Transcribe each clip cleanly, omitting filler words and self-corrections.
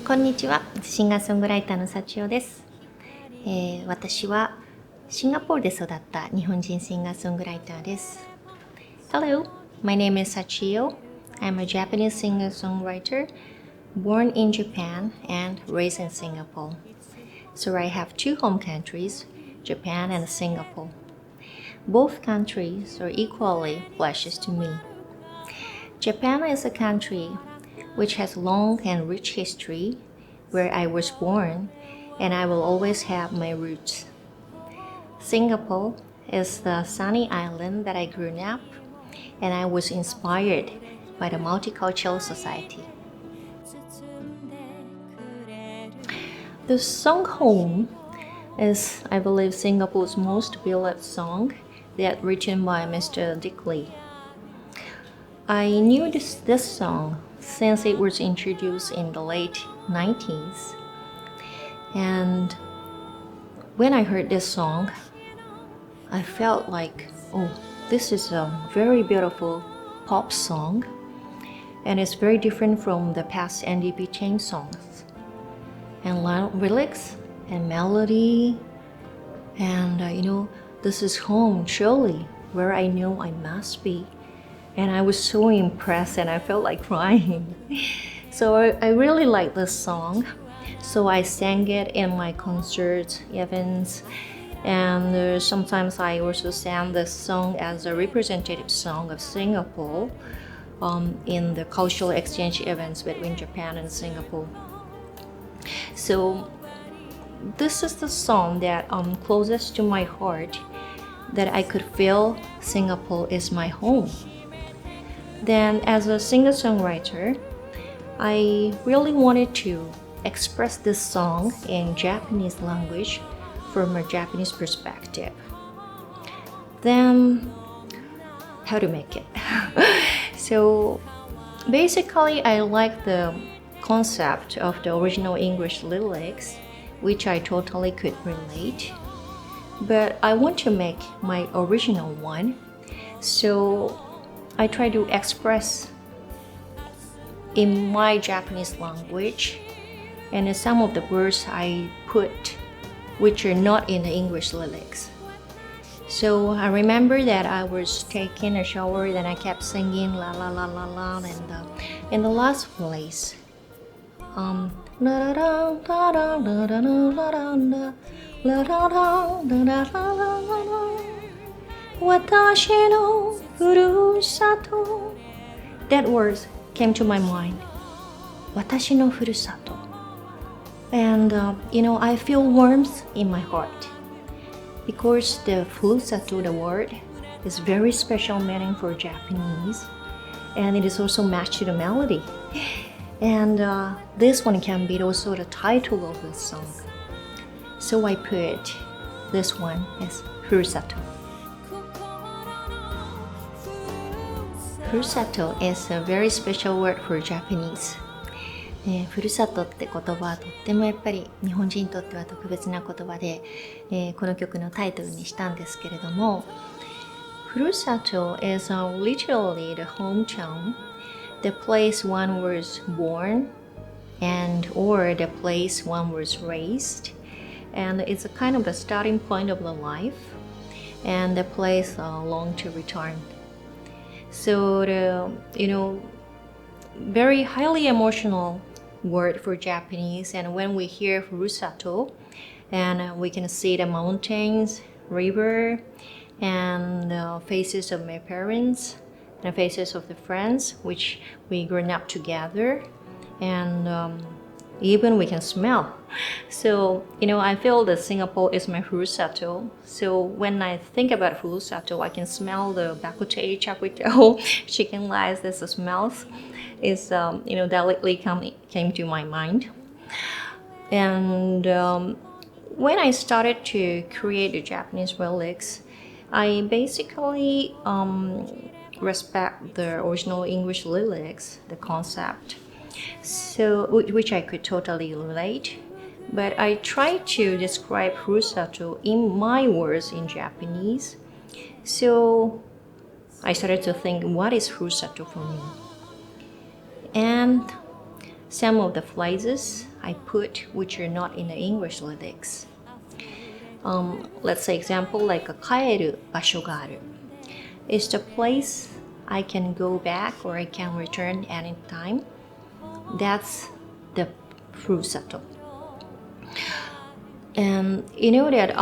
こんにちは、シンガーソングライターのSachiyoです。私はシンガポールで育った日本人シンガーソングライターです。Hello, my name is Sachiyo. I'm a Japanese singer-songwriter born in Japan and raised in Singapore. So I have two home countries, Japan and Singapore. Both countries are equally precious to me. Japan is a country which has long and rich history, where I was born, and I will always have my roots. Singapore is the sunny island that I grew up, and I was inspired by the multicultural society. The song Home is, I believe, Singapore's most beloved song that written by Mr. Dick. I knew this song since it was introduced in the late 90s. And when I heard this song, I felt like, oh, this is a very beautiful pop song, and it's very different from the past NDP chain songs. And lyrics and melody, and this is home, surely, where I know I must be. And I was so impressed and I felt like crying. So I really like this song. So I sang it in my concert events. And sometimes I also sang this song as a representative song of Singapore in the cultural exchange events between Japan and Singapore. So this is the song that closest to my heart, that I could feel Singapore is my home. Then as a singer-songwriter, I really wanted to express this song in Japanese language from a Japanese perspective. Then, how to make it? So basically, I like the concept of the original English lyrics, which I totally could relate. But I want to make my original one. So I try to express in my Japanese language, and some of the words I put which are not in the English lyrics. So I remember that I was taking a shower, then I kept singing la la la la la, and in the last place, la la la la la la la la la la la la. 私のふるさと That words came to my mind. 私のふるさと And I feel warmth in my heart because the furusato, the word, is very special meaning for Japanese, and it is also matched to the melody. And this one can be also the title of the song. So I put this one as furusato. Furusato is a very special word for Japanese. ふるさとって言葉はとってもやっぱり日本人にとっては特別な言葉で、この曲のタイトルにしたんですけれども、Furusato is literally the hometown, the place one was born and or the place one was raised, and it's a kind of the starting point of the life and the place long to return. So the very highly emotional word for Japanese, and when we hear furusato, and we can see the mountains, river, and the faces of my parents, and the faces of the friends which we grew up together, and even we can smell. So I feel that Singapore is my furusato. So when I think about furusato, I can smell the bakute, char kway teow, chicken rice. The smells is directly came to my mind. And when I started to create the Japanese lyrics, I basically respect the original English lyrics, the concept, so which I could totally relate. But I try to describe Furusato in my words in Japanese. So I started to think, what is Furusato for me? And some of the phrases I put which are not in the English lyrics. Let's say example like 帰る場所がある is the place I can go back or I can return anytime. That's the Furusato. And you know that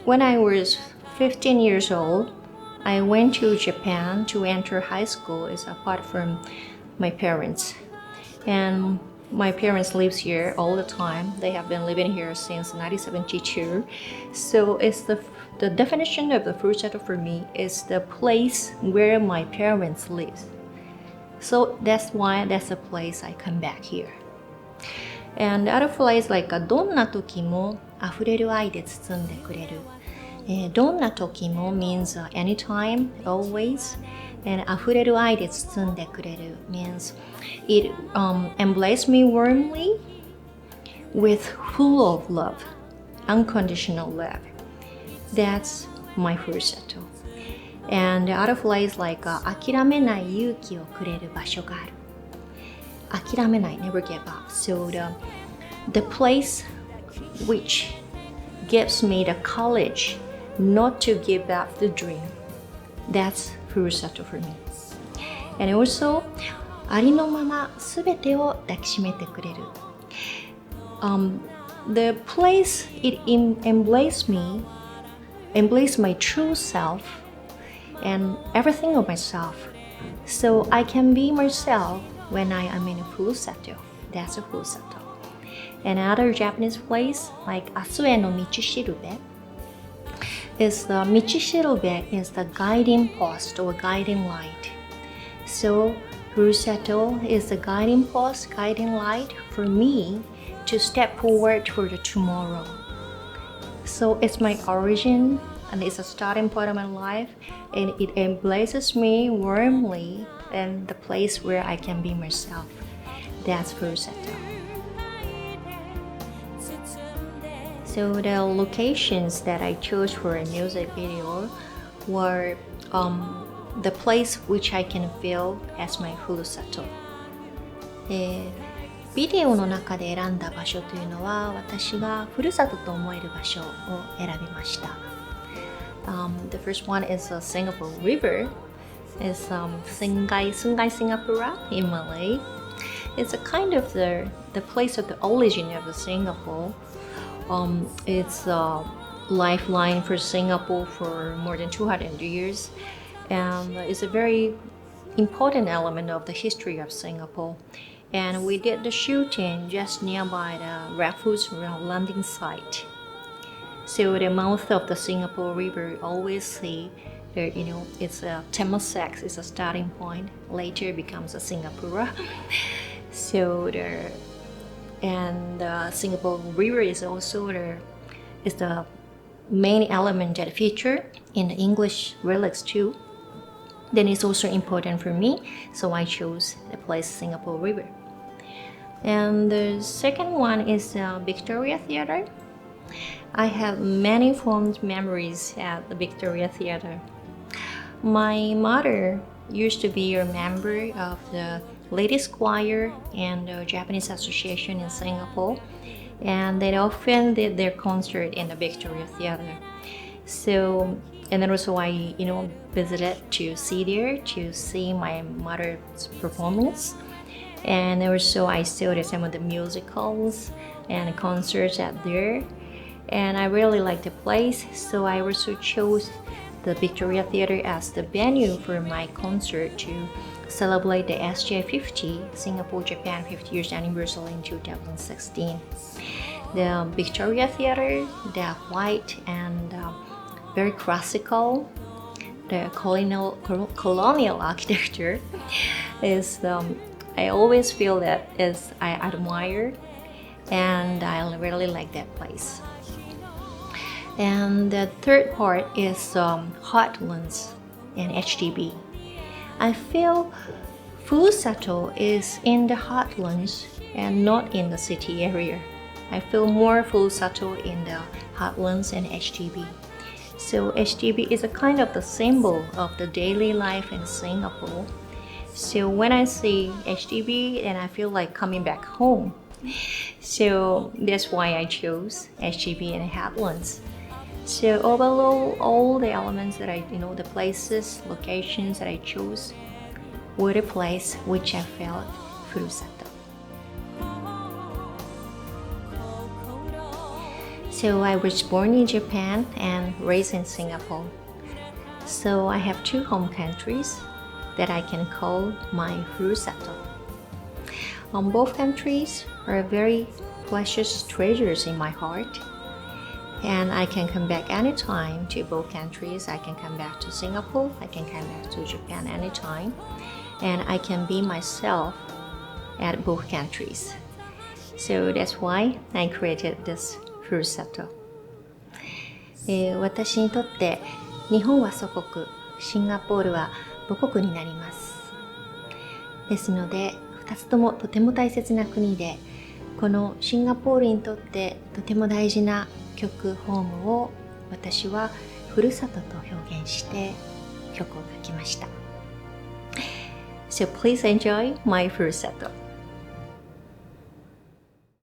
when I was 15 years old, I went to Japan to enter high school is apart from my parents. And my parents live here all the time. They have been living here since 1972. So it's the definition of the Furusato for me is the place where my parents live. So that's why that's the place I come back here. And other phrase like どんな時も溢れる愛で包んでくれる。どんな時も means anytime, always. And 溢れる愛で包んでくれる means it embraces me warmly with full of love, unconditional love. That's my Furusato. And other phrase like 諦めない勇気をくれる場所がある。諦めない never give up. So the place which gives me the courage not to give up the dream. That's Furusato for me. And also ありのまますべてを抱きしめてくれる。The place it embraces me, embraces my true self and everything of myself. So I can be myself when I am in a Furusato. That's a Furusato. And another Japanese place like 明日への道しるべ is the 道しるべ is the guiding post or guiding light. So Furusato is the guiding post, guiding light for me to step forward for the tomorrow. So it's my origin and it's a starting point of my life and it embraces me warmly and the place where I can be myself. That's Furusato. So the locations that I chose for a music video were the place which I can feel as my Furusato. ビデオの中で選んだ場所というのは私がふるさとと思える場所を選びました。The first one is Singapore River. It's Sungai Singapura in Malay. It's a kind of the place of the origin of Singapore. It's a lifeline for Singapore for more than 200 years. And it's a very important element of the history of Singapore. And we did the shooting just nearby the Raffles landing site. So the mouth of the Singapore River always see that, you know, it's a Temasek is a starting point. Later becomes a Singapura. So the Singapore River is also the main element that feature in the English lyrics too. Then it's also important for me, so I chose the place Singapore River. And the second one is Victoria Theatre. I have many fond memories at the Victoria Theatre. My mother used to be a member of the Ladies Choir and the Japanese Association in Singapore, and they often did their concert in the Victoria Theatre. So, and then also I, visited to see my mother's performance, and also I saw some of the musicals and concerts out there, and I really liked the place. So I also chose the Victoria Theatre as the venue for my concert to celebrate the SJ50 Singapore-Japan 50 years anniversary in 2016. The Victoria Theatre, the white and very classical, the colonial architecture is I always feel that is I admire, and I really like that place. And the third part is Heartlands and HDB. I feel Furusato is in the heartlands and not in the city area. I feel more Furusato in the heartlands and HTB. So HTB is a kind of the symbol of the daily life in Singapore. So when I see HTB, and I feel like coming back home. So that's why I chose HTB and heartlands. So overall, all the elements that the places, locations that I chose were the place which I felt Furusato. So I was born in Japan and raised in Singapore. So I have two home countries that I can call my Furusato. Both countries are very precious treasures in my heart. And I can come back anytime to both countries. I can come back to Singapore, I can come back to Japan anytime. And I can be myself at both countries. So that's why I created this Furusato. 私にとって日本は祖国、シンガポールは母国になります。ですので、2つともとても大切な国で、このシンガポールにとってとても大事な曲「ホーム」を私はふるさとと表現して曲を書きました。So please enjoy my Furusato.